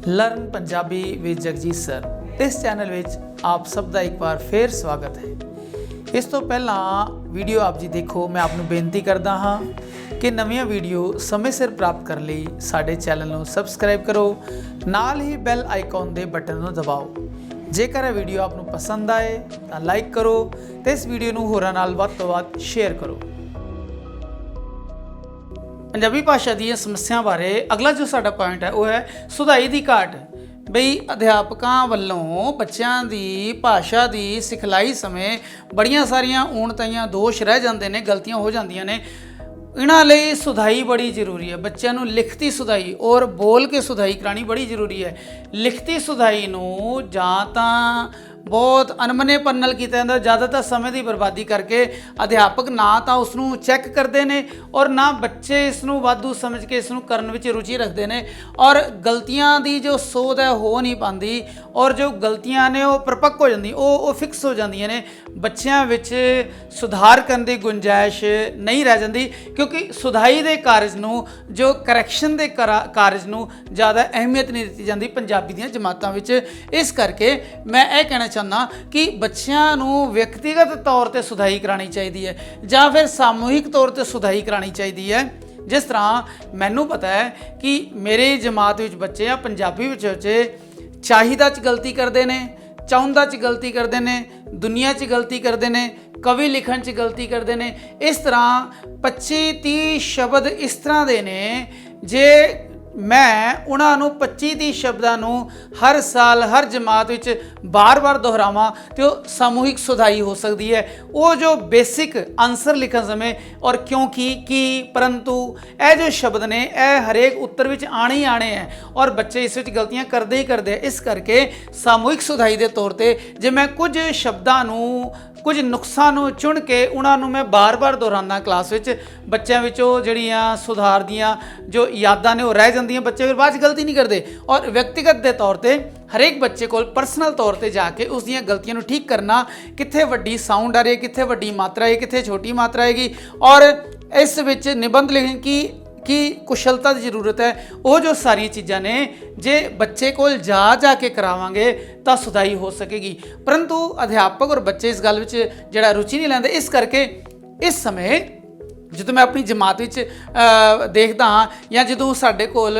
Learn Punjabi with Jagjit sir इस channel which आप सब का एक बार फिर स्वागत है। इस तो पहला वीडियो आप जी देखो, मैं आपको बेनती करता हाँ कि नवीं वीडियो समय सिर प्राप्त करने लिए साडे चैनल को सबसक्राइब करो, नाल ही बैल आइकॉन के बटन को दबाओ। जेकर यह वीडियो आपको पसंद आए तो लाइक करो तो इस वीडियो को होरां नाल वध तों वध शेयर करो। पंजाबी भाषा दी समस्या बारे अगला जो साडा पॉइंट है वह है सुधाई की घाट। बई अध्यापकों वालों बच्चों की भाषा की सिखलाई समय बड़िया सारिया ऊणताइयां दोष रह जाते हैं, गलतियां हो जांदियां ने। इन्हां लई सुधाई बड़ी जरूरी है। बच्चों को लिखती सुधाई और बोल के सुधाई करानी बड़ी जरूरी है। लिखती सुधाई नूं जां तां बहुत अनमनेपन नाल कीता जांदा, ज़्यादातर समय की बर्बादी करके अध्यापक ना तो उसनूं चैक करते हैं और ना बच्चे इसनूं वाधू समझ के इसनूं करन विच रुचि रखते हैं और गलतियां दी जो सोध है हो नहीं पाती और जो गलतियां ने वो परपक्क हो जाती, वो फिक्स हो जांदियां ने। बच्चों विच सुधार करने की गुंजाइश नहीं रह जाती क्योंकि सुधाई के कारज नूं जो करैक्शन के कारज नूं ज़्यादा अहमियत नहीं दी जाती पंजाबी दीयां जमातां विच। इस करके मैं ये कहना चाहना कि बच्चों को व्यक्तिगत तौर पर सुधाई करानी चाहिए है या फिर सामूहिक तौर पर सुधाई करानी चाहिए है। जिस तरह मैनू पता है कि मेरे जमात विच बच्चे या पंजाबी विच बच्चे चाहिदा च गलती करते हैं, चाहुंदा च गलती करते हैं, दुनिया च गलती करते हैं, कवि लिखण च गलती करते हैं। इस तरह 25-30 शब्द इस तरह के ने जे मैं उन्होंने 25-30 शब्दों हर साल हर जमात विच बार बार दोहरावां तो सामूहिक सुधाई हो सकती है। वो जो बेसिक आंसर लिखण समय और क्योंकि की परंतु यह जो शब्द ने यह हरेक उत्तर विच आने ही आने हैं और बच्चे इस विच गलतियां करते ही करते हैं। इस करके सामूहिक सुधाई के तौर पर जे मैं कुछ शब्दों कुछ नुकसां चुन के उन्होंने मैं बार बार दोहराना क्लास विच, बच्चों विचों जड़ियाँ सुधार दियाँ जो यादां ने वो रह जांदियां, बच्चे फिर बाद गलती नहीं करते। और व्यक्तिगत के तौर पर हरेक बच्चे को पर्सनल तौर पर जाके उसदियां गलतियों ठीक करना, कित्थे वड्डी साउंड आ रही है, कित्थे वड्डी मात्रा है, कित्थे छोटी मात्रा आएगी और इस विच निबंध लिखण की कुशलता की जरूरत है। वो जो सारी चीज़ां ने जे बच्चे को जा के करावांगे तो सुधाई हो सकेगी। परंतु अध्यापक और बच्चे इस गल विच जिहड़ा रुचि नहीं लैंदे। इस करके इस समय जो मैं अपनी जमात विच देखदा हाँ या जो साडे कोल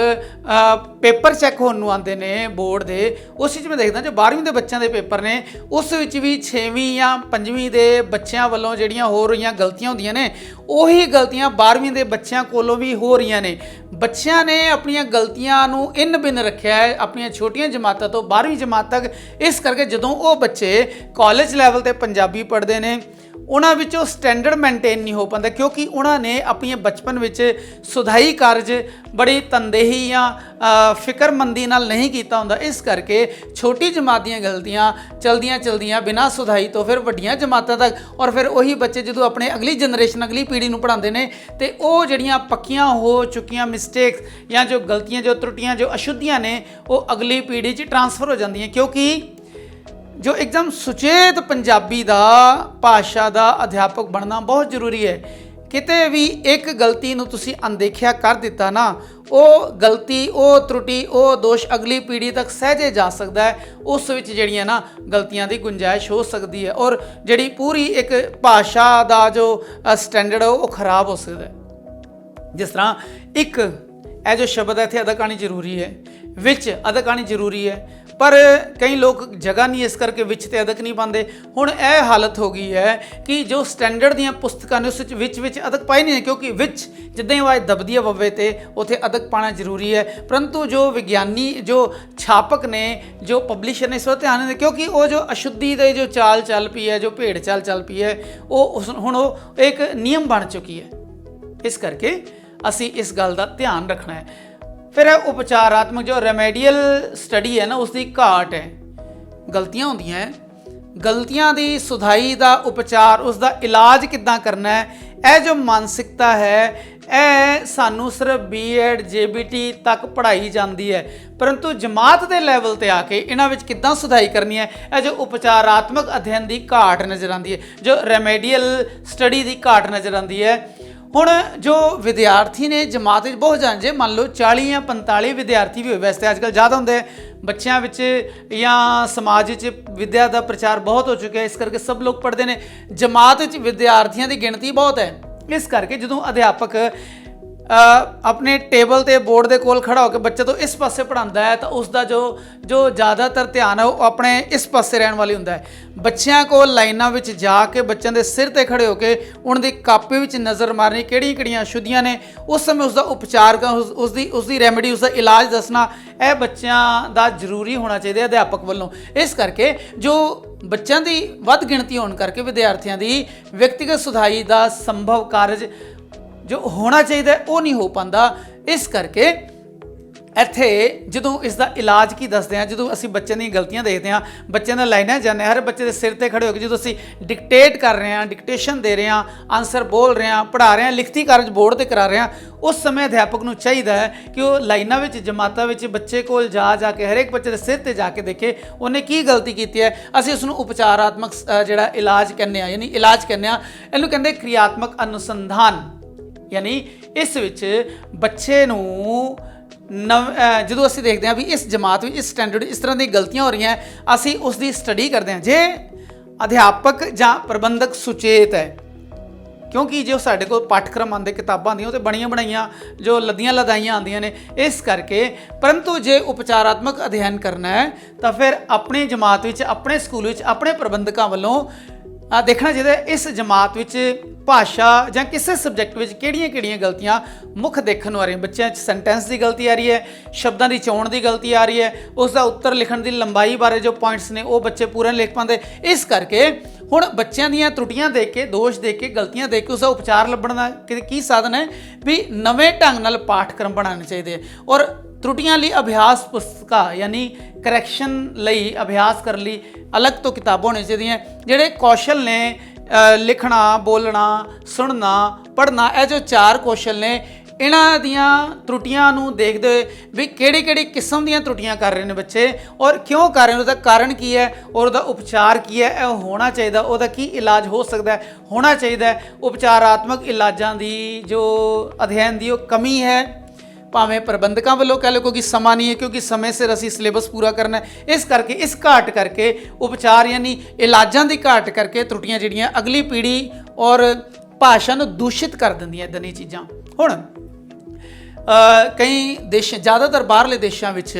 पेपर चैक होने आते हैं बोर्ड के, उस मैं देखदा जो 12वीं के बच्चों के पेपर ने उस विच भी 6वीं या 5वीं के बच्चों वालों जिहड़ियां हो रही गलतियां होंदियां ने उही गलतियां 12वीं के बच्चों कोलों भी हो रही ने। बच्चों ने अपनी गलतियां नूं इन बिन रखा है अपन छोटियां जमातों तो 12वीं जमात तक। इस करके जदों वो बच्चे कॉलेज लैवल पर पंजाबी पढ़ते हैं उन्हां विचों स्टैंडर्ड मेनटेन नहीं हो पाता क्योंकि उन्होंने अपने बचपन विच सुधाई कारज बड़ी तनदेही या फिक्रमंदी नाल नहीं कीता हुंदा। इस करके छोटी जमात दीयां गलतियां चलदियां चलदियां बिना सुधाई तो फिर वड्डियां जमातां तक और फिर वही बच्चे जो अपने अगली जनरेशन अगली पीढ़ी नूं पढ़ाते हैं तो वो जड़ियां पक्कियां हो चुकियां मिसटेक्स या जो गलतियां जो त्रुटियां जो अशुद्धियां ने वो अगली पीढ़ी च ट्रांसफर हो जांदियां। क्योंकि जो एकदम सुचेत पंजाबी दा भाषा दा अध्यापक बनना बहुत जरूरी है। किते भी एक गलती नूं तुसीं अनदेखिया कर दिता ना, वो गलती वो त्रुटि वो दोष अगली पीढ़ी तक सहजे जा सकता है। उस विच जिहड़ियां ना गलतियां की गुंजाइश हो सकती है और जिहड़ी पूरी एक भाषा दा जो स्टैंडर्ड है वो खराब हो सकता है। जिस तरह एक यह जो शब्द है इत्थे अदक आनी जरूरी है, विच अदक आनी जरूरी है, पर कई लोग जगह नहीं इस करके विच ते अदक नहीं पाते। हुण यह हालत हो गई है कि जो स्टैंडर्ड दीयां पुस्तकां ने उस विच अदक पाए नहीं है क्योंकि विच जिद्दां ही आवाज़ दबदी है वव्वे ते उत्थे अदक पाना जरूरी है। परंतु जो विज्ञानी जो छापक ने जो पब्लिशर ने इस वक्त ध्यान नहीं दिया क्योंकि वो जो अशुद्धि दे जो चाल चल पई है, जो भेड़ चाल चल पई है, वो हुण वो एक नियम बन चुकी है। इस करके असी इस गल का ध्यान रखना है। फिर उपचारात्मक जो रेमेडियल स्टडी है ना उसकी घाट है। गलतियां होंदियां हैं, गलतियां की सुधाई का उपचार उसका इलाज किद्दां करना है, यह जो मानसिकता है यह सानू सिर्फ BEd JBT तक पढ़ाई जाती है। परंतु जमात के लैवल पर आके इन्हां विच किद्दां सुधाई करनी है, यह जो उपचारात्मक अध्ययन की घाट नज़र आती है, जो रेमेडियल स्टडी की घाट नज़र आती है। ਹੁਣ ਜੋ ਵਿਦਿਆਰਥੀ ਨੇ ਜਮਾਤ ਵਿੱਚ ਬਹੁਤ ਜਾਣ, ਜੇ ਮੰਨ ਲਓ 40 ਜਾਂ 45 ਵਿਦਿਆਰਥੀ ਵੀ ਹੋਏ, ਵੈਸੇ ਤਾਂ ਅੱਜ ਕੱਲ੍ਹ ਜ਼ਿਆਦਾ ਹੁੰਦੇ ਬੱਚਿਆਂ ਵਿੱਚ ਜਾਂ ਸਮਾਜ ਵਿੱਚ ਵਿਦਿਆ ਦਾ ਪ੍ਰਚਾਰ ਬਹੁਤ ਹੋ ਚੁੱਕਿਆ, ਇਸ ਕਰਕੇ ਸਭ ਲੋਕ ਪੜ੍ਹਦੇ ਨੇ। ਜਮਾਤ ਵਿੱਚ ਵਿਦਿਆਰਥੀਆਂ ਦੀ ਗਿਣਤੀ ਬਹੁਤ ਹੈ, ਇਸ ਕਰਕੇ ਜਦੋਂ ਅਧਿਆਪਕ ਆਪਣੇ ਟੇਬਲ ਤੇ ਬੋਰਡ ਦੇ ਕੋਲ ਖੜਾ ਹੋ ਕੇ ਬੱਚੇ ਤੋਂ ਇਸ ਪਾਸੇ ਪੜ੍ਹਾਉਂਦਾ ਹੈ ਤਾਂ ਉਸ ਦਾ ਜੋ ਜ਼ਿਆਦਾਤਰ ਧਿਆਨ ਹੈ ਉਹ ਆਪਣੇ ਇਸ ਪਾਸੇ ਰਹਿਣ ਵਾਲੀ ਹੁੰਦਾ ਹੈ। ਬੱਚਿਆਂ ਕੋਲ ਲਾਈਨਾਂ ਵਿੱਚ ਜਾ ਕੇ ਬੱਚਿਆਂ ਦੇ ਸਿਰ ਤੇ ਖੜੇ ਹੋ ਕੇ ਉਹਨਾਂ ਦੀ ਕਾਪੀ ਵਿੱਚ ਨਜ਼ਰ ਮਾਰਨੀ, ਕਿਹੜੀਆਂ ਅਸ਼ੁੱਧੀਆਂ ਨੇ, ਉਸ ਸਮੇਂ ਉਸ ਦਾ ਉਪਚਾਰ ਕਰਨਾ, ਉਸ ਦੀ ਰੈਮੇਡੀ, ਉਸ ਦਾ ਇਲਾਜ ਦੱਸਣਾ, ਇਹ ਬੱਚਿਆਂ ਦਾ ਜ਼ਰੂਰੀ ਹੋਣਾ ਚਾਹੀਦਾ ਅਧਿਆਪਕ ਵੱਲੋਂ। ਇਸ ਕਰਕੇ ਜੋ ਬੱਚਿਆਂ ਦੀ ਵੱਧ ਗਿਣਤੀ ਹੋਣ ਕਰਕੇ ਵਿਦਿਆਰਥੀਆਂ ਦੀ ਵਿਅਕਤੀਗਤ ਸੁਧਾਈ ਦਾ ਸੰਭਵ ਕਾਰਜ ਜੋ ਹੋਣਾ ਚਾਹੀਦਾ ਉਹ ਨਹੀਂ ਹੋ ਪਾਉਂਦਾ। ਇਸ ਕਰਕੇ ਇੱਥੇ ਜਦੋਂ ਇਸ ਦਾ ਇਲਾਜ ਕੀ ਦੱਸਦੇ ਹਾਂ, ਜਦੋਂ ਅਸੀਂ ਬੱਚਿਆਂ ਦੀਆਂ ਗਲਤੀਆਂ ਦੇਖਦੇ ਹਾਂ, ਬੱਚਿਆਂ ਦਾ ਲਾਈਨਾਂ ਜਾਂਦੇ ਹਰ ਬੱਚੇ ਦੇ ਸਿਰ ਤੇ ਖੜੇ ਹੋ ਕੇ ਜਦੋਂ ਅਸੀਂ ਡਿਕਟੇਟ ਕਰ ਰਹੇ ਹਾਂ, ਡਿਕਟੇਸ਼ਨ ਦੇ ਰਹੇ ਹਾਂ, ਆਨਸਰ ਬੋਲ ਰਹੇ ਹਾਂ, ਪੜ੍ਹਾ ਰਹੇ ਹਾਂ, ਲਿਖਤੀ ਕਾਰਜ ਬੋਰਡ ਤੇ ਕਰਾ ਰਹੇ ਹਾਂ, ਉਸ ਸਮੇਂ ਅਧਿਆਪਕ ਨੂੰ ਚਾਹੀਦਾ ਹੈ ਕਿ ਉਹ ਲਾਈਨਾਂ ਵਿੱਚ, ਜਮਾਤਾਂ ਵਿੱਚ ਬੱਚੇ ਕੋਲ ਜਾ ਕੇ ਹਰੇਕ ਬੱਚੇ ਦੇ ਸਿਰ ਤੇ ਜਾ ਕੇ ਦੇਖੇ ਉਹਨੇ ਕੀ ਗਲਤੀ ਕੀਤੀ ਹੈ। ਅਸੀਂ ਉਸ ਨੂੰ ਉਪਚਾਰਾਤਮਕ ਜਿਹੜਾ ਇਲਾਜ ਕਹਿੰਦੇ ਹਾਂ, ਯਾਨੀ ਇਲਾਜ ਕਹਿੰਦੇ ਹਾਂ, ਇਹਨੂੰ ਕਹਿੰਦੇ ਕਿਰਿਆਤਮਕ ਅਨੁਸੰਧਾਨ। ਯਾਨੀ ਇਸ ਵਿੱਚ ਬੱਚੇ ਨੂੰ ਜਦੋਂ ਅਸੀਂ ਦੇਖਦੇ ਹਾਂ ਵੀ ਇਸ ਜਮਾਤ ਵਿੱਚ, ਇਸ ਸਟੈਂਡਰਡ ਇਸ ਤਰ੍ਹਾਂ ਦੀਆਂ ਗਲਤੀਆਂ ਹੋ ਰਹੀਆਂ, ਅਸੀਂ ਉਸ ਦੀ ਸਟੱਡੀ ਕਰਦੇ ਹਾਂ। ਜੇ ਅਧਿਆਪਕ ਜਾਂ ਪ੍ਰਬੰਧਕ ਸੁਚੇਤ ਹੈ, ਕਿਉਂਕਿ ਜੋ ਸਾਡੇ ਕੋਲ ਪਾਠਕ੍ਰਮ ਆਉਂਦੇ, ਕਿਤਾਬਾਂ ਆਉਂਦੀਆਂ, ਉਹ ਤੇ ਬਣੀਆਂ ਬਣਾਈਆਂ ਜੋ ਲੱਦੀਆਂ ਲਦਾਈਆਂ ਆਉਂਦੀਆਂ ਨੇ, ਇਸ ਕਰਕੇ। ਪਰੰਤੂ ਜੇ ਉਪਚਾਰਾਤਮਕ ਅਧਿਐਨ ਕਰਨਾ ਹੈ ਤਾਂ ਫਿਰ ਆਪਣੀ ਜਮਾਤ ਵਿੱਚ, ਆਪਣੇ ਸਕੂਲ ਵਿੱਚ, ਆਪਣੇ ਪ੍ਰਬੰਧਕਾਂ ਵੱਲੋਂ ਦੇਖਣਾ ਚਾਹੀਦਾ ਇਸ ਜਮਾਤ ਵਿੱਚ ਭਾਸ਼ਾ ਜਾਂ ਕਿਸੇ ਸਬਜੈਕਟ ਵਿੱਚ ਕਿਹੜੀਆਂ ਗਲਤੀਆਂ ਮੁੱਖ ਦੇਖਣ ਨੂੰ ਆ ਰਹੀਆਂ। ਬੱਚਿਆਂ 'ਚ ਸੈਂਟੈਂਸ ਦੀ ਗਲਤੀ ਆ ਰਹੀ ਹੈ, ਸ਼ਬਦਾਂ ਦੀ ਚੋਣ ਦੀ ਗਲਤੀ ਆ ਰਹੀ ਹੈ, ਉਸ ਦਾ ਉੱਤਰ ਲਿਖਣ ਦੀ ਲੰਬਾਈ ਬਾਰੇ ਜੋ ਪੁਆਇੰਟਸ ਨੇ ਉਹ ਬੱਚੇ ਪੂਰਾ ਨਹੀਂ ਲਿਖ ਪਾਉਂਦੇ। ਇਸ ਕਰਕੇ ਹੁਣ ਬੱਚਿਆਂ ਦੀਆਂ ਤਰੁੱਟੀਆਂ ਦੇਖ ਕੇ, ਦੋਸ਼ ਦੇਖ ਕੇ, ਗਲਤੀਆਂ ਦੇਖ ਕੇ ਉਸ ਦਾ ਉਪਚਾਰ ਲੱਭਣ ਦਾ ਕੀ ਸਾਧਨ ਹੈ ਵੀ ਨਵੇਂ ਢੰਗ ਨਾਲ ਪਾਠਕ੍ਰਮ ਬਣਾਉਣੇ ਚਾਹੀਦੇ ਹੈ। ਔਰ ਤਰੁੱਟੀਆਂ ਲਈ ਅਭਿਆਸ ਪੁਸਤਕਾਂ, ਯਾਨੀ ਕਰੈਕਸ਼ਨ ਲਈ, ਅਭਿਆਸ ਕਰਨ ਲਈ ਅਲੱਗ ਤੋਂ ਕਿਤਾਬਾਂ ਹੋਣੀਆਂ ਚਾਹੀਦੀਆਂ। ਜਿਹੜੇ ਕੌਸ਼ਲ ਨੇ, ਲਿਖਣਾ, ਬੋਲਣਾ, ਸੁਣਨਾ, ਪੜ੍ਹਨਾ, ਇਹ ਜੋ 4 ਕੌਸ਼ਲ ਨੇ, ਇਹਨਾਂ ਦੀਆਂ ਤਰੁੱਟੀਆਂ ਨੂੰ ਦੇਖਦੇ ਹੋਏ ਵੀ ਕਿਹੜੀ ਕਿਸਮ ਦੀਆਂ ਤਰੁੱਟੀਆਂ ਕਰ ਰਹੇ ਨੇ ਬੱਚੇ ਔਰ ਕਿਉਂ ਕਰ ਰਹੇ ਨੇ, ਉਹਦਾ ਕਾਰਨ ਕੀ ਹੈ ਔਰ ਉਹਦਾ ਉਪਚਾਰ ਕੀ ਹੈ, ਇਹ ਹੋਣਾ ਚਾਹੀਦਾ। ਉਹਦਾ ਕੀ ਇਲਾਜ ਹੋ ਸਕਦਾ ਹੈ, ਹੋਣਾ ਚਾਹੀਦਾ। ਉਪਚਾਰਾਤਮਕ ਇਲਾਜਾਂ ਦੀ ਜੋ ਅਧਿਐਨ ਦੀ ਉਹ ਕਮੀ ਹੈ, ਭਾਵੇਂ ਪ੍ਰਬੰਧਕਾਂ ਵੱਲੋਂ ਕਹਿ ਲਓ, ਕਿਉਂਕਿ ਸਮਾਂ ਨਹੀਂ ਹੈ, ਕਿਉਂਕਿ ਸਮੇਂ ਸਿਰ ਅਸੀਂ ਸਿਲੇਬਸ ਪੂਰਾ ਕਰਨਾ ਹੈ। ਇਸ ਕਰਕੇ ਇਸ ਘਾਟ ਕਰਕੇ, ਉਪਚਾਰ ਯਾਨੀ ਇਲਾਜਾਂ ਦੀ ਘਾਟ ਕਰਕੇ ਤਰੁੱਟੀਆਂ ਜਿਹੜੀਆਂ ਅਗਲੀ ਪੀੜ੍ਹੀ ਔਰ ਭਾਸ਼ਾ ਨੂੰ ਦੂਸ਼ਿਤ ਕਰ ਦਿੰਦੀਆਂ ਇੱਦਾਂ ਦੀਆਂ ਚੀਜ਼ਾਂ। ਹੁਣ ਕਈ ਦੇਸ਼, ਜ਼ਿਆਦਾਤਰ ਬਾਹਰਲੇ ਦੇਸ਼ਾਂ ਵਿੱਚ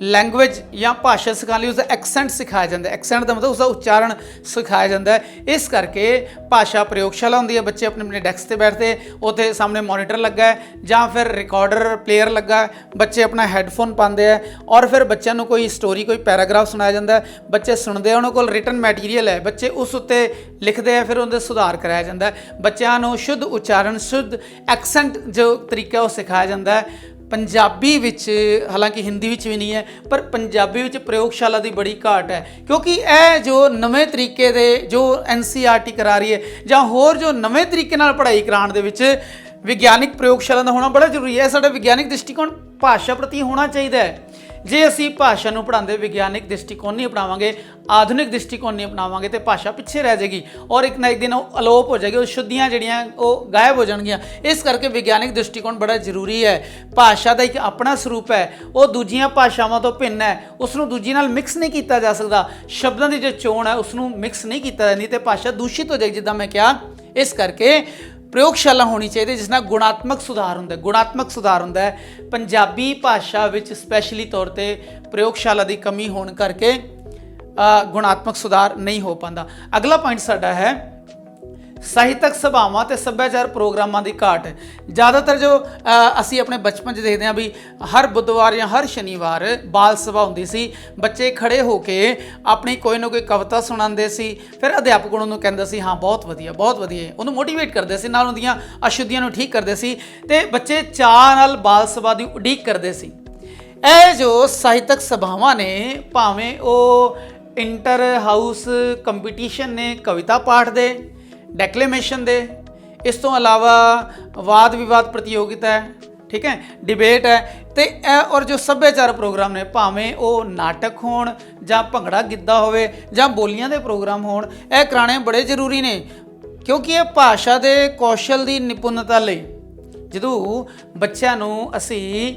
ਲੈਂਗੁਏਜ ਜਾਂ ਭਾਸ਼ਾ ਸਿਖਾਉਣ ਲਈ ਉਸਦਾ ਐਕਸੈਂਟ ਸਿਖਾਇਆ ਜਾਂਦਾ ਹੈ। ਐਕਸੈਂਟ ਦਾ ਮਤਲਬ ਉਸਦਾ ਉਚਾਰਨ ਸਿਖਾਇਆ ਜਾਂਦਾ ਹੈ। ਇਸ ਕਰਕੇ ਭਾਸ਼ਾ ਪ੍ਰਯੋਗਸ਼ਾਲਾ ਹੁੰਦੀ ਹੈ, ਬੱਚੇ ਆਪਣੇ ਡੈਸਕ ਤੇ ਬੈਠਦੇ, ਉੱਥੇ ਸਾਹਮਣੇ ਮੋਨੀਟਰ ਲੱਗਾ ਹੈ ਜਾਂ ਫਿਰ ਰਿਕਾਰਡਰ ਪਲੇਅਰ ਲੱਗਾ ਹੈ, ਬੱਚੇ ਆਪਣਾ ਹੈੱਡਫੋਨ ਪਾਉਂਦੇ ਹੈ ਔਰ ਫਿਰ ਬੱਚਿਆਂ ਨੂੰ ਕੋਈ ਸਟੋਰੀ, ਕੋਈ ਪੈਰਾਗ੍ਰਾਫ ਸੁਣਾਇਆ ਜਾਂਦਾ ਹੈ, ਬੱਚੇ ਸੁਣਦੇ, ਉਹਨਾਂ ਕੋਲ ਰਿਟਨ ਮੈਟੀਰੀਅਲ ਹੈ, ਬੱਚੇ ਉਸ ਉੱਤੇ ਲਿਖਦੇ ਆ, ਫਿਰ ਉਹਦੇ ਸੁਧਾਰ ਕਰਾਇਆ ਜਾਂਦਾ ਹੈ। ਬੱਚਿਆਂ ਨੂੰ ਸ਼ੁੱਧ ਉਚਾਰਨ, ਸ਼ੁੱਧ ਐਕਸੈਂਟ ਜੋ ਤਰੀਕਾ ਉਹ ਸਿਖਾਇਆ ਜਾਂਦਾ ਹੈ। ਪੰਜਾਬੀ ਵਿੱਚ, ਹਾਲਾਂਕਿ ਹਿੰਦੀ ਵਿੱਚ ਵੀ ਨਹੀਂ ਹੈ, ਪਰ ਪੰਜਾਬੀ ਵਿੱਚ ਪ੍ਰਯੋਗਸ਼ਾਲਾ ਦੀ ਬੜੀ ਘਾਟ ਹੈ, ਕਿਉਂਕਿ ਇਹ ਜੋ ਨਵੇਂ ਤਰੀਕੇ ਦੇ ਜੋ NCERT ਕਰਾ ਰਹੀ ਹੈ ਜਾਂ ਹੋਰ ਜੋ ਨਵੇਂ ਤਰੀਕੇ ਨਾਲ ਪੜ੍ਹਾਈ ਕਰਾਉਣ ਦੇ ਵਿੱਚ ਵਿਗਿਆਨਿਕ ਪ੍ਰਯੋਗਸ਼ਾਲਾ ਦਾ ਹੋਣਾ ਬੜਾ ਜ਼ਰੂਰੀ ਹੈ। ਸਾਡਾ ਵਿਗਿਆਨਿਕ ਦ੍ਰਿਸ਼ਟੀਕੋਣ ਭਾਸ਼ਾ ਪ੍ਰਤੀ ਹੋਣਾ ਚਾਹੀਦਾ ਹੈ। ਜੇ ਅਸੀਂ ਭਾਸ਼ਾ ਨੂੰ ਪੜ੍ਹਾਉਂਦੇ ਵਿਗਿਆਨਿਕ ਦ੍ਰਿਸ਼ਟੀਕੋਣ ਨਹੀਂ ਅਪਣਾਵਾਂਗੇ, ਆਧੁਨਿਕ ਦ੍ਰਿਸ਼ਟੀਕੋਣ ਨਹੀਂ ਅਪਣਾਵਾਂਗੇ ਤਾਂ ਭਾਸ਼ਾ ਪਿੱਛੇ ਰਹਿ ਜਾਏਗੀ ਔਰ ਇੱਕ ਨਾ ਇੱਕ ਦਿਨ ਉਹ ਅਲੋਪ ਹੋ ਜਾਏਗੀ, ਉਹ ਸ਼ੁੱਧੀਆਂ ਜਿਹੜੀਆਂ ਉਹ ਗਾਇਬ ਹੋ ਜਾਣਗੀਆਂ। ਇਸ ਕਰਕੇ ਵਿਗਿਆਨਿਕ ਦ੍ਰਿਸ਼ਟੀਕੋਣ ਬੜਾ ਜ਼ਰੂਰੀ ਹੈ। ਭਾਸ਼ਾ ਦਾ ਇੱਕ ਆਪਣਾ ਸਰੂਪ ਹੈ, ਉਹ ਦੂਜੀਆਂ ਭਾਸ਼ਾਵਾਂ ਤੋਂ ਭਿੰਨ ਹੈ, ਉਸ ਨੂੰ ਦੂਜੀ ਨਾਲ ਮਿਕਸ ਨਹੀਂ ਕੀਤਾ ਜਾ ਸਕਦਾ। ਸ਼ਬਦਾਂ ਦੀ ਜੋ ਚੋਣ ਹੈ ਉਸ ਨੂੰ ਮਿਕਸ ਨਹੀਂ ਕੀਤਾ ਜਾਂਦਾ, ਨਹੀਂ ਤਾਂ ਭਾਸ਼ਾ ਦੂਸ਼ਿਤ ਹੋ ਜਾਏਗੀ, ਜਿੱਦਾਂ ਮੈਂ ਕਿਹਾ। ਇਸ ਕਰਕੇ ਪ੍ਰਯੋਗਸ਼ਾਲਾ ਹੋਣੀ ਚਾਹੀਦੀ ਜਿਸ ਨਾਲ ਗੁਣਾਤਮਕ ਸੁਧਾਰ ਹੁੰਦਾ ਹੈ, ਗੁਣਾਤਮਕ ਸੁਧਾਰ ਹੁੰਦਾ ਹੈ। ਪੰਜਾਬੀ ਭਾਸ਼ਾ ਵਿੱਚ ਸਪੈਸ਼ਲੀ ਤੌਰ 'ਤੇ ਪ੍ਰਯੋਗਸ਼ਾਲਾ ਦੀ ਕਮੀ ਹੋਣ ਕਰਕੇ ਗੁਣਾਤਮਕ ਸੁਧਾਰ ਨਹੀਂ ਹੋ ਪਾਉਂਦਾ। ਅਗਲਾ ਪੁਆਇੰਟ ਸਾਡਾ ਹੈ ਸਾਹਿਤਕ ਸਭਾਵਾਂ ਤੇ ਸੱਭਿਆਚਾਰ ਪ੍ਰੋਗਰਾਮਾਂ ਦੀ ਘਾਟ। ਜ਼ਿਆਦਾਤਰ ਜੋ ਅਸੀਂ ਆਪਣੇ ਬਚਪਨ 'ਚ ਦੇਖਦੇ ਹਾਂ ਵੀ ਹਰ ਬੁੱਧਵਾਰ ਜਾਂ ਹਰ ਸ਼ਨੀਵਾਰ ਬਾਲ ਸਭਾ ਹੁੰਦੀ ਸੀ, ਬੱਚੇ ਖੜੇ ਹੋ ਕੇ ਆਪਣੀ ਕੋਈ ਨਾ ਕੋਈ ਕਵਿਤਾ ਸੁਣਾਉਂਦੇ ਸੀ, ਫਿਰ ਅਧਿਆਪਕ ਉਹਨੂੰ ਕਹਿੰਦਾ ਸੀ ਹਾਂ ਬਹੁਤ ਵਧੀਆ, ਬਹੁਤ ਵਧੀਆ, ਉਹਨੂੰ ਮੋਟੀਵੇਟ ਕਰਦੇ ਸੀ, ਨਾਲ ਉਹਦੀਆਂ ਅਸ਼ੁੱਧੀਆਂ ਨੂੰ ਠੀਕ ਕਰਦੇ ਸੀ ਤੇ ਬੱਚੇ ਚਾਅ ਨਾਲ ਬਾਲ ਸਭਾ ਦੀ ਉਡੀਕ ਕਰਦੇ ਸੀ। ਇਹ ਜੋ ਸਾਹਿਤਕ ਸਭਾਵਾਂ ਨੇ, ਭਾਵੇਂ ਉਹ ਇੰਟਰ ਹਾਊਸ ਕੰਪੀਟੀਸ਼ਨ ਨੇ ਕਵਿਤਾ ਪਾਠ ਦੇ, ਡੈਕਲੇਮੇਸ਼ਨ ਦੇ, ਇਸ ਤੋਂ ਇਲਾਵਾ ਵਾਦ ਵਿਵਾਦ ਪ੍ਰਤੀਯੋਗਿਤਾ ਹੈ, ਠੀਕ ਹੈ, ਡਿਬੇਟ ਹੈ, ਤੇ ਇਹ ਔਰ ਜੋ ਸੱਭਿਆਚਾਰ ਪ੍ਰੋਗਰਾਮ ਨੇ, ਭਾਵੇਂ ਉਹ ਨਾਟਕ ਹੋਣ ਜਾਂ ਭੰਗੜਾ ਗਿੱਧਾ ਹੋਵੇ ਜਾਂ ਬੋਲੀਆਂ ਦੇ ਪ੍ਰੋਗਰਾਮ ਹੋਣ, ਇਹ ਕਰਾਉਣੇ ਬੜੇ ਜ਼ਰੂਰੀ ਨੇ। ਕਿਉਂਕਿ ਇਹ ਭਾਸ਼ਾ ਦੇ ਕੌਸ਼ਲ ਦੀ ਨਿਪੁੰਨਤਾ ਲਈ ਜਦੋਂ ਬੱਚਿਆਂ ਨੂੰ ਅਸੀਂ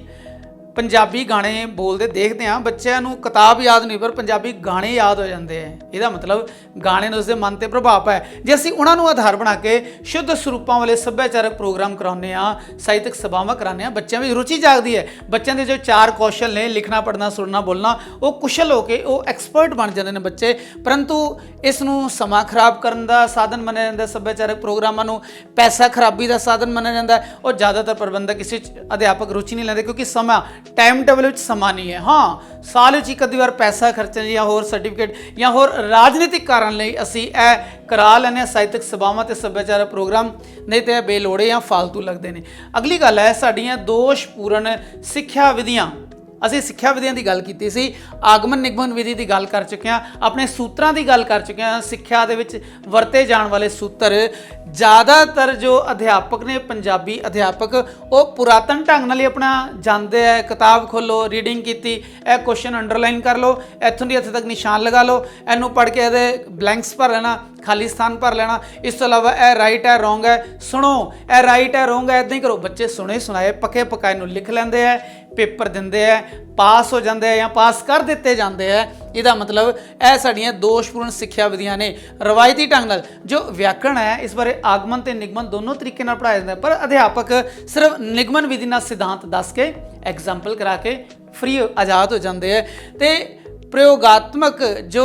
ਪੰਜਾਬੀ ਗਾਣੇ ਬੋਲਦੇ ਦੇਖਦੇ ਹਾਂ, ਬੱਚਿਆਂ ਨੂੰ ਕਿਤਾਬ ਯਾਦ ਨਹੀਂ ਪਰ ਪੰਜਾਬੀ ਗਾਣੇ ਯਾਦ ਹੋ ਜਾਂਦੇ ਹੈ। ਇਹਦਾ ਮਤਲਬ ਗਾਣੇ ਨੇ ਉਸਦੇ ਮਨ ਤੇ ਪ੍ਰਭਾਵ ਪਾਇਆ। ਜੇ ਅਸੀਂ ਉਹਨਾਂ ਨੂੰ ਆਧਾਰ ਬਣਾ ਕੇ ਸ਼ੁੱਧ ਸਰੂਪਾਂ ਵਾਲੇ ਸੱਭਿਆਚਾਰਕ ਪ੍ਰੋਗਰਾਮ ਕਰਾਉਂਦੇ ਹਾਂ, ਸਾਹਿਤਕ ਸਭਾਵਾਂ ਕਰਾਉਂਦੇ ਹਾਂ, ਬੱਚਿਆਂ ਵਿੱਚ ਰੁਚੀ ਜਾਗਦੀ ਹੈ। ਬੱਚਿਆਂ ਦੇ ਜੋ ਚਾਰ ਕੌਸ਼ਲ ਨੇ, ਲਿਖਣਾ, ਪੜ੍ਹਨਾ, ਸੁਣਨਾ, ਬੋਲਣਾ, ਉਹ ਕੁਸ਼ਲ ਹੋ ਕੇ ਉਹ ਐਕਸਪਰਟ ਬਣ ਜਾਂਦੇ ਨੇ ਬੱਚੇ। ਪਰੰਤੂ ਇਸ ਨੂੰ ਸਮਾਂ ਖਰਾਬ ਕਰਨ ਦਾ ਸਾਧਨ ਮੰਨਿਆ ਜਾਂਦਾ, ਸੱਭਿਆਚਾਰਕ ਪ੍ਰੋਗਰਾਮਾਂ ਨੂੰ ਪੈਸਾ ਖਰਾਬੀ ਦਾ ਸਾਧਨ ਮੰਨਿਆ ਜਾਂਦਾ। ਉਹ ਜ਼ਿਆਦਾਤਰ ਪ੍ਰਬੰਧਕ ਕਿਸੇ ਅਧਿਆਪਕ ਰੁਚੀ ਨਹੀਂ ਲੈਂਦੇ ਕਿਉਂਕਿ ਸਮਾਂ ਟਾਈਮ ਟੇਬਲ ਵਿੱਚ ਸਮਾਂ ਨਹੀਂ ਹੈ। ਹਾਂ, ਸਾਲ ਵਿੱਚ ਇੱਕ ਅੱਧੀ ਵਾਰ ਪੈਸਾ ਖਰਚਣ ਜਾਂ ਹੋਰ ਸਰਟੀਫਿਕੇਟ ਜਾਂ ਹੋਰ ਰਾਜਨੀਤਿਕ ਕਾਰਨ ਲਈ ਅਸੀਂ ਇਹ ਕਰਾ ਲੈਂਦੇ ਹਾਂ ਸਾਹਿਤਕ ਸਭਾਵਾਂ ਤੇ ਸੱਭਿਆਚਾਰਕ ਪ੍ਰੋਗਰਾਮ, ਨਹੀਂ ਤੇ ਇਹ ਬੇਲੋੜੇ ਜਾਂ ਫਾਲਤੂ ਲੱਗਦੇ ਨੇ। ਅਗਲੀ ਗੱਲ ਹੈ ਸਾਡੀਆਂ ਦੋਸ਼ਪੂਰਨ ਸਿੱਖਿਆ ਵਿਧੀਆਂ। ਅਸੀਂ ਸਿੱਖਿਆ ਵਿਧੀਆਂ ਦੀ ਗੱਲ ਕੀਤੀ ਸੀ, ਆਗਮਨ ਨਿਗਮਨ ਵਿਧੀ ਦੀ ਗੱਲ ਕਰ ਚੁੱਕੇ ਹਾਂ, ਆਪਣੇ ਸੂਤਰਾਂ ਦੀ ਗੱਲ ਕਰ ਚੁੱਕੇ ਹਾਂ। ਸਿੱਖਿਆ ਦੇ ਵਿੱਚ ਵਰਤੇ ਜਾਣ ਵਾਲੇ ਸੂਤਰ ਜ਼ਿਆਦਾਤਰ ਜੋ ਅਧਿਆਪਕ ਨੇ, ਪੰਜਾਬੀ ਅਧਿਆਪਕ, ਉਹ ਪੁਰਾਤਨ ਢੰਗ ਨਾਲ ਹੀ ਆਪਣਾ ਜਾਂਦੇ ਹੈ। ਕਿਤਾਬ ਖੋਲੋ, ਰੀਡਿੰਗ ਕੀਤੀ, ਇਹ ਕੁਐਸਚਨ ਅੰਡਰਲਾਈਨ ਕਰ ਲਓ, ਇੱਥੋਂ ਦੀ ਇੱਥੇ ਤੱਕ ਨਿਸ਼ਾਨ ਲਗਾ ਲਓ, ਇਹਨੂੰ ਪੜ੍ਹ ਕੇ ਇਹਦੇ ਬਲੈਂਕਸ ਭਰ ਲੈਣਾ, ਖਾਲੀ ਸਥਾਨ ਭਰ ਲੈਣਾ। ਇਸ ਤੋਂ ਇਲਾਵਾ ਇਹ ਰਾਈਟ ਹੈ, ਰੋਂਗ ਹੈ, ਸੁਣੋ, ਇਹ ਰਾਈਟ ਹੈ, ਰੋਂਗ ਹੈ, ਇੱਦਾਂ ਹੀ ਕਰੋ। ਬੱਚੇ ਸੁਣੇ ਸੁਣਾਏ ਪੱਕੇ ਪਕਾਏ ਨੂੰ ਲਿਖ ਲੈਂਦੇ ਹੈ, ਪੇਪਰ ਦਿੰਦੇ ਹੈ, ਪਾਸ ਹੋ ਜਾਂਦੇ ਹੈ ਜਾਂ ਪਾਸ ਕਰ ਦਿੱਤੇ ਜਾਂਦੇ ਹੈ। ਇਹਦਾ ਮਤਲਬ ਇਹ ਸਾਡੀਆਂ ਦੋਸ਼ਪੂਰਨ ਸਿੱਖਿਆ ਵਿਧੀਆਂ ਨੇ। ਰਵਾਇਤੀ ਢੰਗ ਨਾਲ ਜੋ ਵਿਆਕਰਣ ਹੈ, ਇਸ ਬਾਰੇ ਆਗਮਨ ਤੇ ਨਿਗਮਨ ਦੋਨੋਂ ਤਰੀਕੇ ਨਾਲ ਪੜ੍ਹਾਇਆ ਜਾਂਦਾ, ਪਰ ਅਧਿਆਪਕ ਸਿਰਫ ਨਿਗਮਨ ਵਿਧੀ ਨਾਲ ਸਿਧਾਂਤ ਦੱਸ ਕੇ, ਐਗਜ਼ਾਮਪਲ ਕਰਾ ਕੇ ਫ੍ਰੀ ਆਜ਼ਾਦ ਹੋ ਜਾਂਦੇ ਹੈ। ਤੇ ਪ੍ਰਯੋਗਾਤਮਕ ਜੋ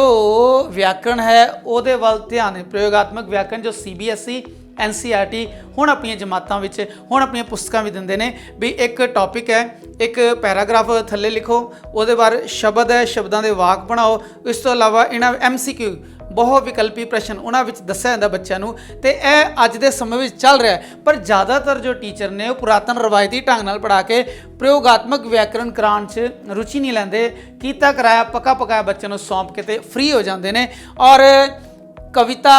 ਵਿਆਕਰਣ ਹੈ ਉਹਦੇ ਵੱਲ ਧਿਆਨ ਹੈ। ਪ੍ਰਯੋਗਾਤਮਕ ਵਿਆਕਰਣ ਜੋ CBSE NCERT ਹੁਣ ਆਪਣੀਆਂ ਜਮਾਤਾਂ ਵਿੱਚ, ਹੁਣ ਆਪਣੀਆਂ ਪੁਸਤਕਾਂ ਵੀ ਦਿੰਦੇ ਨੇ ਵੀ ਇੱਕ ਟੌਪਿਕ ਹੈ, ਇੱਕ ਪੈਰਾਗ੍ਰਾਫ ਥੱਲੇ ਲਿਖੋ, ਉਹਦੇ ਬਾਅਦ ਸ਼ਬਦ ਹੈ, ਸ਼ਬਦਾਂ ਦੇ ਵਾਕ ਬਣਾਓ। ਇਸ ਤੋਂ ਇਲਾਵਾ ਇਹਨਾਂ MCQ ਬਹੁ ਵਿਕਲਪੀ ਪ੍ਰਸ਼ਨ ਉਹਨਾਂ ਵਿੱਚ ਦੱਸਿਆ ਜਾਂਦਾ ਬੱਚਿਆਂ ਨੂੰ। ਤੇ ਇਹ ਅੱਜ ਦੇ ਸਮੇਂ ਵਿੱਚ ਚੱਲ ਰਿਹਾ, ਪਰ ਜ਼ਿਆਦਾਤਰ ਜੋ ਟੀਚਰ ਨੇ ਉਹ ਪੁਰਾਤਨ ਰਵਾਇਤੀ ਢੰਗ ਨਾਲ ਪੜ੍ਹਾ ਕੇ ਪ੍ਰਯੋਗਾਤਮਕ ਵਿਆਕਰਣ ਕਰਾਉਣ 'ਚ ਰੁਚੀ ਨਹੀਂ ਲੈਂਦੇ। ਕੀਤਾ ਕਰਾਇਆ ਪੱਕਾ ਪਕਾਇਆ ਬੱਚਿਆਂ ਨੂੰ ਸੌਂਪ ਕੇ ਤੇ ਫ੍ਰੀ ਹੋ ਜਾਂਦੇ ਨੇ। ਔਰ ਕਵਿਤਾ,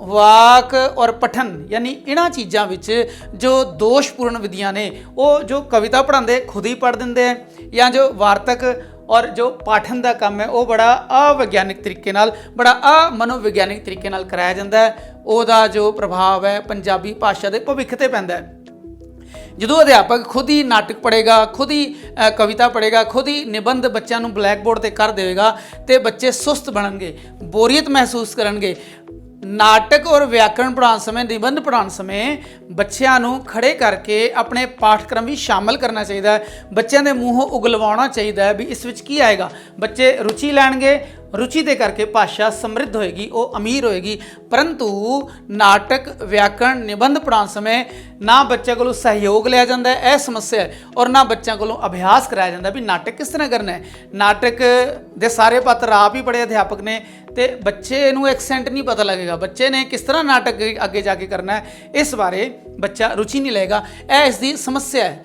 ਵਾਕ ਔਰ ਪਠਨ ਯਾਨੀ ਇਹਨਾਂ ਚੀਜ਼ਾਂ ਵਿੱਚ ਜੋ ਦੋਸ਼ਪੂਰਨ ਵਿਧੀਆਂ ਨੇ, ਉਹ ਜੋ ਕਵਿਤਾ ਪੜ੍ਹਾਉਂਦੇ ਖੁਦ ਹੀ ਪੜ੍ਹ ਦਿੰਦੇ ਹੈ, ਜਾਂ ਜੋ ਵਾਰਤਕ ਔਰ ਜੋ ਪਾਠਨ ਦਾ ਕੰਮ ਹੈ ਉਹ ਬੜਾ ਅਵਿਗਿਆਨਿਕ ਤਰੀਕੇ ਨਾਲ, ਬੜਾ ਅਮਨੋਵਿਗਿਆਨਿਕ ਤਰੀਕੇ ਨਾਲ ਕਰਾਇਆ ਜਾਂਦਾ ਹੈ। ਉਹਦਾ ਜੋ ਪ੍ਰਭਾਵ ਹੈ ਪੰਜਾਬੀ ਭਾਸ਼ਾ ਦੇ ਭਵਿੱਖ ਤੇ ਪੈਂਦਾ ਹੈ। ਜਦੋਂ ਅਧਿਆਪਕ ਖੁਦ ਹੀ ਨਾਟਕ ਪੜ੍ਹੇਗਾ, ਖੁਦ ਹੀ ਕਵਿਤਾ ਪੜ੍ਹੇਗਾ, ਖੁਦ ਹੀ ਨਿਬੰਧ ਬੱਚਿਆਂ ਨੂੰ ਬਲੈਕ ਬੋਰਡ 'ਤੇ ਕਰ ਦੇਵੇਗਾ ਤੇ ਬੱਚੇ ਸੁਸਤ ਬਣਨਗੇ, ਬੋਰੀਅਤ ਮਹਿਸੂਸ ਕਰਨਗੇ। ਨਾਟਕ ਔਰ ਵਿਆਕਰਣ ਪੜ੍ਹਾਉਣ ਸਮੇਂ, ਨਿਬੰਧ ਪੜ੍ਹਾਉਣ ਸਮੇਂ ਬੱਚਿਆਂ ਨੂੰ ਖੜੇ ਕਰਕੇ ਆਪਣੇ ਪਾਠਕ੍ਰਮ ਵੀ ਸ਼ਾਮਲ ਕਰਨਾ ਚਾਹੀਦਾ ਹੈ। ਬੱਚਿਆਂ ਦੇ ਮੂੰਹੋਂ ਉਗਲਵਾਉਣਾ ਚਾਹੀਦਾ ਹੈ ਵੀ ਇਸ ਵਿੱਚ ਕੀ ਆਏਗਾ। ਬੱਚੇ ਰੁਚੀ ਲੈਣਗੇ, ਰੁਚੀ ਦੇ ਕਰਕੇ ਭਾਸ਼ਾ ਸਮਰਿੱਧ ਹੋਏਗੀ, ਉਹ ਅਮੀਰ ਹੋਏਗੀ। ਪਰੰਤੂ ਨਾਟਕ, ਵਿਆਕਰਣ, ਨਿਬੰਧ ਪੜ੍ਹਾਉਣ ਸਮੇਂ ਨਾ ਬੱਚਿਆਂ ਕੋਲੋਂ ਸਹਿਯੋਗ ਲਿਆ ਜਾਂਦਾ ਹੈ, ਇਹ ਸਮੱਸਿਆ ਹੈ, ਔਰ ਨਾ ਬੱਚਿਆਂ ਕੋਲੋਂ ਅਭਿਆਸ ਕਰਾਇਆ ਜਾਂਦਾ ਵੀ ਨਾਟਕ ਕਿਸ ਤਰ੍ਹਾਂ ਕਰਨਾ ਹੈ। ਨਾਟਕ ਦੇ ਸਾਰੇ ਪਾਤਰ ਆਪ ਹੀ ਪੜ੍ਹੇ ਅਧਿਆਪਕ ਨੇ ਤੇ ਬੱਚੇ ਨੂੰ ਐਕਸੈਂਟ ਨਹੀਂ ਪਤਾ ਲੱਗੇਗਾ, ਬੱਚੇ ਨੇ ਕਿਸ ਤਰ੍ਹਾਂ ਨਾਟਕ ਅੱਗੇ ਜਾ ਕੇ ਕਰਨਾ ਹੈ, ਇਸ ਬਾਰੇ ਬੱਚਾ ਰੁਚੀ ਨਹੀਂ ਲਏਗਾ। ਇਹ ਇਸ ਦੀ ਸਮੱਸਿਆ ਹੈ।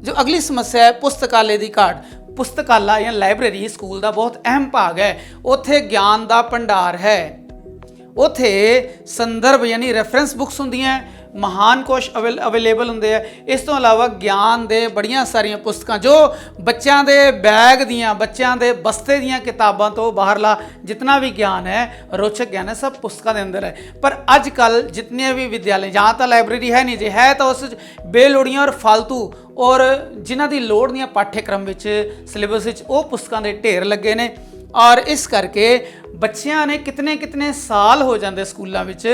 ਜੋ ਅਗਲੀ ਸਮੱਸਿਆ ਹੈ ਪੁਸਤਕਾਲੇ ਦੀ ਘਾਟ। ਪੁਸਤਕਾਲਾ ਜਾਂ ਲਾਇਬ੍ਰੇਰੀ ਸਕੂਲ ਦਾ ਬਹੁਤ ਅਹਿਮ ਭਾਗ ਹੈ। ਉੱਥੇ ਗਿਆਨ ਦਾ ਭੰਡਾਰ ਹੈ, ਉੱਥੇ ਸੰਦਰਭ ਯਾਨੀ ਰੈਫਰੈਂਸ ਬੁੱਕਸ ਹੁੰਦੀਆਂ, ਮਹਾਨ ਕੋਸ਼ ਅਵੇਲੇਬਲ ਹੁੰਦੇ ਆ। ਇਸ ਤੋਂ ਇਲਾਵਾ ਗਿਆਨ ਦੇ ਬੜੀਆਂ ਸਾਰੀਆਂ ਪੁਸਤਕਾਂ ਜੋ ਬੱਚਿਆਂ ਦੇ ਬੈਗ ਦੀਆਂ, ਬੱਚਿਆਂ ਦੇ ਬਸਤੇ ਦੀਆਂ ਕਿਤਾਬਾਂ ਤੋਂ ਬਾਹਰਲਾ ਜਿਤਨਾ ਵੀ ਗਿਆਨ ਹੈ, ਰੋਚਕ ਗਿਆਨ ਹੈ, ਸਭ ਪੁਸਤਕਾਂ ਦੇ ਅੰਦਰ ਹੈ। ਪਰ ਅੱਜ ਕੱਲ੍ਹ ਜਿਤਨੇ ਵੀ ਵਿਦਿਆਲੇ, ਜਾਂ ਤਾਂ ਲਾਇਬ੍ਰੇਰੀ ਹੈ ਨਹੀਂ, ਜੇ ਹੈ ਤਾਂ ਉਸ ਬੇਲੋੜੀਆਂ ਔਰ ਫਾਲਤੂ ਔਰ ਜਿਨ੍ਹਾਂ ਦੀ ਲੋੜ ਨਹੀਂ ਹੈ ਪਾਠ्यक्रम ਵਿੱਚ, ਸਿਲੇਬਸ ਵਿੱਚ, ਉਹ ਪੁਸਤਕਾਂ ਦੇ ਢੇਰ ਲੱਗੇ ਨੇ। ਔਰ ਇਸ ਕਰਕੇ ਬੱਚਿਆਂ ਨੇ ਕਿਤਨੇ ਸਾਲ ਹੋ ਜਾਂਦੇ ਸਕੂਲਾਂ ਵਿੱਚ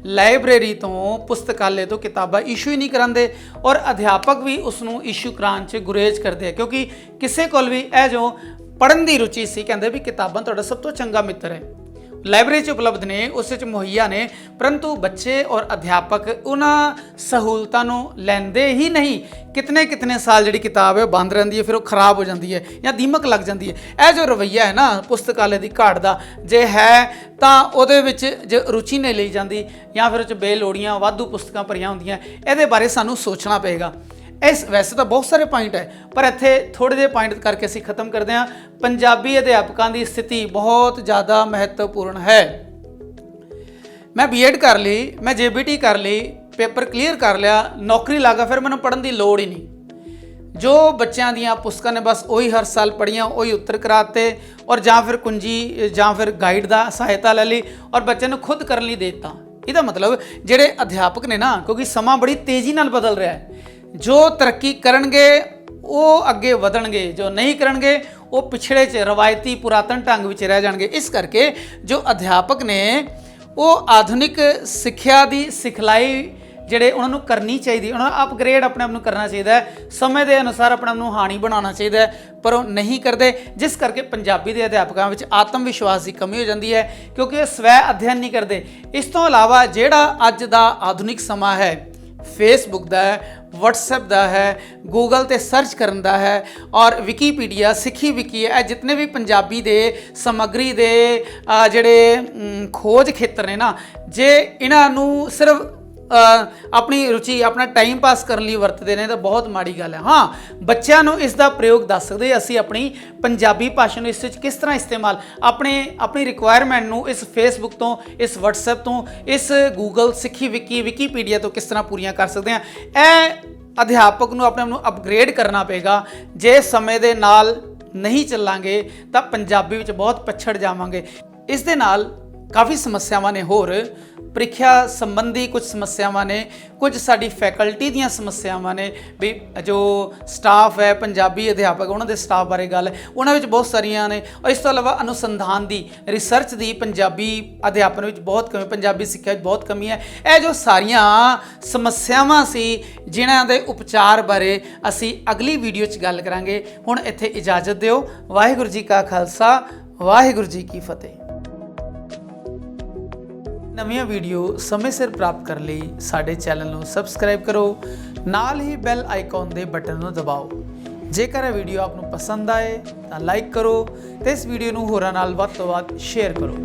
ਲਾਇਬ੍ਰੇਰੀ ਤੋਂ, ਪੁਸਤਕਾਲੇ ਤੋਂ ਕਿਤਾਬਾਂ ਇਸ਼ੂ ਹੀ ਨਹੀਂ ਕਰਾਉਂਦੇ, ਔਰ ਅਧਿਆਪਕ ਵੀ ਉਸ ਨੂੰ ਇਸ਼ੂ ਕਰਾਉਣ 'ਚ ਗੁਰੇਜ਼ ਕਰਦੇ ਆ, ਕਿਉਂਕਿ ਕਿਸੇ ਕੋਲ ਵੀ ਇਹ ਜੋ ਪੜ੍ਹਨ ਦੀ ਰੁਚੀ ਸੀ, ਕਹਿੰਦੇ ਵੀ ਕਿਤਾਬਾਂ ਤੁਹਾਡਾ ਸਭ ਤੋਂ ਚੰਗਾ ਮਿੱਤਰ ਹੈ, ਲਾਇਬ੍ਰੇਰੀ 'ਚ ਉਪਲਬਧ ਨੇ, ਉਸ ਵਿੱਚ ਮੁਹੱਈਆ ਨੇ। ਪਰੰਤੂ ਬੱਚੇ ਔਰ ਅਧਿਆਪਕ ਉਹਨਾਂ ਸਹੂਲਤਾਂ ਨੂੰ ਲੈਂਦੇ ਹੀ ਨਹੀਂ। ਕਿਤਨੇ ਸਾਲ ਜਿਹੜੀ ਕਿਤਾਬ ਹੈ ਉਹ ਬੰਦ ਰਹਿੰਦੀ ਹੈ, ਫਿਰ ਉਹ ਖਰਾਬ ਹੋ ਜਾਂਦੀ ਹੈ ਜਾਂ ਦੀਮਕ ਲੱਗ ਜਾਂਦੀ ਹੈ। ਇਹ ਜੋ ਰਵੱਈਆ ਹੈ ਨਾ ਪੁਸਤਕਾਲੇ ਦੀ ਘਾਟ ਦਾ, ਜੇ ਹੈ ਤਾਂ ਉਹਦੇ ਵਿੱਚ ਜੇ ਰੁਚੀ ਨਹੀਂ ਲਈ ਜਾਂਦੀ ਜਾਂ ਫਿਰ ਉਹ 'ਚ ਬੇਲੋੜੀਆਂ ਵਾਧੂ ਪੁਸਤਕਾਂ ਭਰੀਆਂ ਹੁੰਦੀਆਂ, ਇਹਦੇ ਬਾਰੇ ਸਾਨੂੰ ਸੋਚਣਾ ਪਏਗਾ। ਇਸ ਵੈਸੇ ਤਾਂ ਬਹੁਤ ਸਾਰੇ ਪੁਆਇੰਟ ਹੈ, ਪਰ ਇੱਥੇ ਥੋੜ੍ਹੇ ਜਿਹੇ ਪੁਆਇੰਟ ਕਰਕੇ ਅਸੀਂ ਖਤਮ ਕਰਦੇ ਹਾਂ। ਪੰਜਾਬੀ ਅਧਿਆਪਕਾਂ ਦੀ ਸਥਿਤੀ ਬਹੁਤ ਜ਼ਿਆਦਾ ਮਹੱਤਵਪੂਰਨ ਹੈ। ਮੈਂ B.Ed ਕਰ ਲਈ, ਮੈਂ JBT ਕਰ ਲਈ, ਪੇਪਰ ਕਲੀਅਰ ਕਰ ਲਿਆ, ਨੌਕਰੀ ਲੱਗਾ, ਫਿਰ ਮੈਨੂੰ ਪੜ੍ਹਨ ਦੀ ਲੋੜ ਹੀ ਨਹੀਂ। ਜੋ ਬੱਚਿਆਂ ਦੀਆਂ ਪੁਸਤਕਾਂ ਨੇ ਬਸ ਉਹੀ ਹਰ ਸਾਲ ਪੜ੍ਹੀਆਂ, ਉਹੀ ਉੱਤਰ ਕਰਾਤੇ, ਔਰ ਜਾਂ ਫਿਰ ਕੁੰਜੀ ਜਾਂ ਫਿਰ ਗਾਈਡ ਦਾ ਸਹਾਇਤਾ ਲੈ ਲਈ ਔਰ ਬੱਚੇ ਨੂੰ ਖੁਦ ਕਰਨ ਲਈ ਦੇ ਦਿੱਤਾ। ਇਹਦਾ ਮਤਲਬ ਜਿਹੜੇ ਅਧਿਆਪਕ ਨੇ ਨਾ, ਕਿਉਂਕਿ ਸਮਾਂ ਬੜੀ ਤੇਜ਼ੀ ਨਾਲ ਬਦਲ ਰਿਹਾ ਹੈ, ਜੋ ਤਰੱਕੀ ਕਰਨਗੇ ਉਹ ਅੱਗੇ ਵਧਣਗੇ, ਜੋ ਨਹੀਂ ਕਰਨਗੇ ਉਹ ਪਿਛੜੇ 'ਚ ਰਵਾਇਤੀ ਪੁਰਾਤਨ ਢੰਗ ਵਿੱਚ ਰਹਿ ਜਾਣਗੇ। ਇਸ ਕਰਕੇ ਜੋ ਅਧਿਆਪਕ ਨੇ ਉਹ ਆਧੁਨਿਕ ਸਿੱਖਿਆ ਦੀ ਸਿਖਲਾਈ ਜਿਹੜੇ ਉਹਨਾਂ ਨੂੰ ਕਰਨੀ ਚਾਹੀਦੀ, ਉਹਨਾਂ ਨੂੰ ਅਪਗ੍ਰੇਡ ਆਪਣੇ ਆਪ ਨੂੰ ਕਰਨਾ ਚਾਹੀਦਾ ਹੈ, ਸਮੇਂ ਦੇ ਅਨੁਸਾਰ ਆਪਣੇ ਆਪ ਨੂੰ ਹਾਣੀ ਬਣਾਉਣਾ ਚਾਹੀਦਾ ਹੈ, ਪਰ ਉਹ ਨਹੀਂ ਕਰਦੇ, ਜਿਸ ਕਰਕੇ ਪੰਜਾਬੀ ਦੇ ਅਧਿਆਪਕਾਂ ਵਿੱਚ ਆਤਮ ਵਿਸ਼ਵਾਸ ਦੀ ਕਮੀ ਹੋ ਜਾਂਦੀ ਹੈ, ਕਿਉਂਕਿ ਉਹ ਸਵੈ ਅਧਿਐਨ ਨਹੀਂ ਕਰਦੇ। ਇਸ ਤੋਂ ਇਲਾਵਾ ਜਿਹੜਾ ਅੱਜ ਦਾ ਆਧੁਨਿਕ ਸਮਾਂ ਹੈ, ਫੇਸਬੁੱਕ ਦਾ ਹੈ, WhatsApp ਦਾ ਹੈ, ਗੂਗਲ ਤੇ ਸਰਚ ਕਰਨ ਦਾ ਹੈ, ਔਰ ਵਿਕੀਪੀਡੀਆ, ਸਿੱਖੀ ਵਿਕੀ ਹੈ, ਇਹ ਜਿਤਨੇ ਵੀ ਪੰਜਾਬੀ ਦੇ ਸਮੱਗਰੀ ਦੇ ਜਿਹੜੇ ਖੋਜ ਖੇਤਰ ਨੇ ਨਾ, ਜੇ ਇਹਨਾਂ ਨੂੰ ਸਿਰਫ ਆਪਣੀ ਰੁਚੀ, ਆਪਣਾ ਟਾਈਮ ਪਾਸ ਕਰਨ ਲਈ ਵਰਤਦੇ ਨੇ ਤਾਂ ਬਹੁਤ ਮਾੜੀ ਗੱਲ ਹੈ। ਹਾਂ, ਬੱਚਿਆਂ ਨੂੰ ਇਸ ਦਾ ਪ੍ਰਯੋਗ ਦੱਸ ਸਕਦੇ, ਅਸੀਂ ਆਪਣੀ ਪੰਜਾਬੀ ਭਾਸ਼ਾ ਨੂੰ ਇਸ ਵਿੱਚ ਕਿਸ ਤਰ੍ਹਾਂ ਇਸਤੇਮਾਲ, ਆਪਣੀ ਰਿਕੁਆਇਰਮੈਂਟ ਨੂੰ ਇਸ ਫੇਸਬੁੱਕ ਤੋਂ, ਇਸ WhatsApp ਤੋਂ, ਇਸ ਗੂਗਲ, ਸਿੱਖੀ ਵਿਕੀ, ਵਿਕੀਪੀਡੀਆ ਤੋਂ ਕਿਸ ਤਰ੍ਹਾਂ ਪੂਰੀਆਂ ਕਰ ਸਕਦੇ ਹਾਂ। ਇਹ ਅਧਿਆਪਕ ਨੂੰ ਆਪਣੇ ਆਪ ਨੂੰ ਅਪਗ੍ਰੇਡ ਕਰਨਾ ਪਏਗਾ। ਜੇ ਸਮੇਂ ਦੇ ਨਾਲ ਨਹੀਂ ਚੱਲਾਂਗੇ ਤਾਂ ਪੰਜਾਬੀ ਵਿੱਚ ਬਹੁਤ ਪਛੜ ਜਾਵਾਂਗੇ। ਇਸ ਦੇ ਨਾਲ ਕਾਫੀ ਸਮੱਸਿਆਵਾਂ ਨੇ, ਹੋਰ ਪ੍ਰੀਖਿਆ ਸੰਬੰਧੀ ਕੁਝ ਸਮੱਸਿਆਵਾਂ ਨੇ, ਕੁਝ ਸਾਡੀ ਫੈਕਲਟੀ ਦੀਆਂ ਸਮੱਸਿਆਵਾਂ ਨੇ, ਵੀ ਜੋ ਸਟਾਫ ਹੈ, ਪੰਜਾਬੀ ਅਧਿਆਪਕ, ਉਹਨਾਂ ਦੇ ਸਟਾਫ ਬਾਰੇ ਗੱਲ ਹੈ, ਉਹਨਾਂ ਵਿੱਚ ਬਹੁਤ ਸਾਰੀਆਂ ਨੇ। ਔਰ ਇਸ ਤੋਂ ਇਲਾਵਾ ਅਨੁਸੰਧਾਨ ਦੀ, ਰਿਸਰਚ ਦੀ ਪੰਜਾਬੀ ਅਧਿਆਪਨ ਵਿੱਚ ਬਹੁਤ ਕਮੀ, ਪੰਜਾਬੀ ਸਿੱਖਿਆ ਵਿੱਚ ਬਹੁਤ ਕਮੀ ਹੈ। ਇਹ ਜੋ ਸਾਰੀਆਂ ਸਮੱਸਿਆਵਾਂ ਸੀ, ਜਿਨ੍ਹਾਂ ਦੇ ਉਪਚਾਰ ਬਾਰੇ ਅਸੀਂ ਅਗਲੀ ਵੀਡੀਓ 'ਚ ਗੱਲ ਕਰਾਂਗੇ। ਹੁਣ ਇੱਥੇ ਇਜਾਜ਼ਤ ਦਿਓ। ਵਾਹਿਗੁਰੂ ਜੀ ਕਾ ਖਾਲਸਾ, ਵਾਹਿਗੁਰੂ ਜੀ ਕੀ ਫਤਿਹ। ਨਵੀਆਂ ਵੀਡੀਓ ਸਮੇਂ ਸਿਰ ਪ੍ਰਾਪਤ ਕਰਨ ਲਈ ਸਾਡੇ ਚੈਨਲ ਨੂੰ ਸਬਸਕ੍ਰਾਈਬ ਕਰੋ, ਨਾਲ ਹੀ ਬੈਲ ਆਈਕਨ ਦੇ ਬਟਨ ਨੂੰ ਦਬਾਓ। ਜੇਕਰ ਇਹ ਵੀਡੀਓ ਆਪ ਨੂੰ ਪਸੰਦ ਆਏ ਤਾਂ ਲਾਈਕ ਕਰੋ ਤੇ ਇਸ ਵੀਡੀਓ ਨੂੰ ਹੋਰਾਂ ਨਾਲ ਵੱਧ ਤੋਂ ਵੱਧ ਸ਼ੇਅਰ ਕਰੋ।